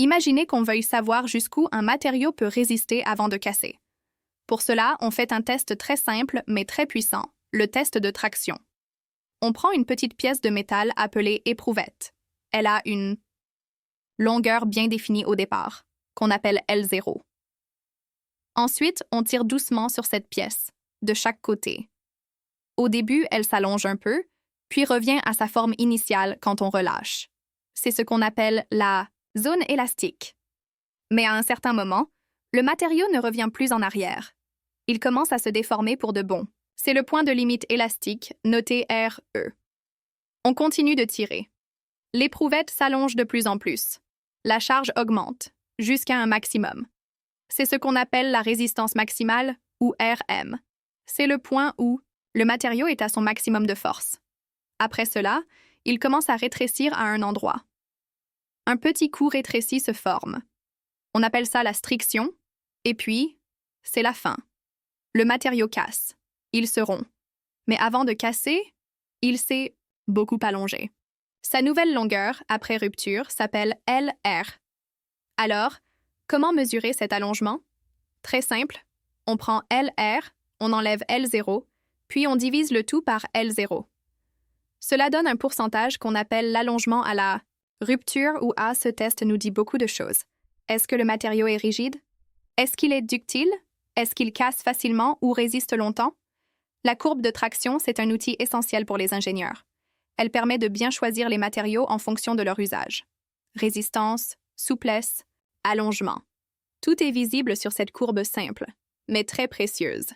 Imaginez qu'on veuille savoir jusqu'où un matériau peut résister avant de casser. Pour cela, on fait un test très simple mais très puissant, le test de traction. On prend une petite pièce de métal appelée éprouvette. Elle a une longueur bien définie au départ, qu'on appelle L0. Ensuite, on tire doucement sur cette pièce, de chaque côté. Au début, elle s'allonge un peu, puis revient à sa forme initiale quand on relâche. C'est ce qu'on appelle la zone élastique. Mais à un certain moment, le matériau ne revient plus en arrière. Il commence à se déformer pour de bon. C'est le point de limite élastique, noté RE. On continue de tirer. L'éprouvette s'allonge de plus en plus. La charge augmente, jusqu'à un maximum. C'est ce qu'on appelle la résistance maximale, ou RM. C'est le point où le matériau est à son maximum de force. Après cela, il commence à rétrécir à un endroit. Un petit coup rétréci se forme. On appelle ça la striction, et puis, c'est la fin. Le matériau casse. Il se rompt. Mais avant de casser, il s'est beaucoup allongé. Sa nouvelle longueur, après rupture, s'appelle LR. Alors, comment mesurer cet allongement? Très simple. On prend LR, on enlève L0, puis on divise le tout par L0. Cela donne un pourcentage qu'on appelle l'allongement à la rupture ou à ce test nous dit beaucoup de choses. Est-ce que le matériau est rigide? Est-ce qu'il est ductile? Est-ce qu'il casse facilement ou résiste longtemps? La courbe de traction, c'est un outil essentiel pour les ingénieurs. Elle permet de bien choisir les matériaux en fonction de leur usage. Résistance, souplesse, allongement. Tout est visible sur cette courbe simple, mais très précieuse.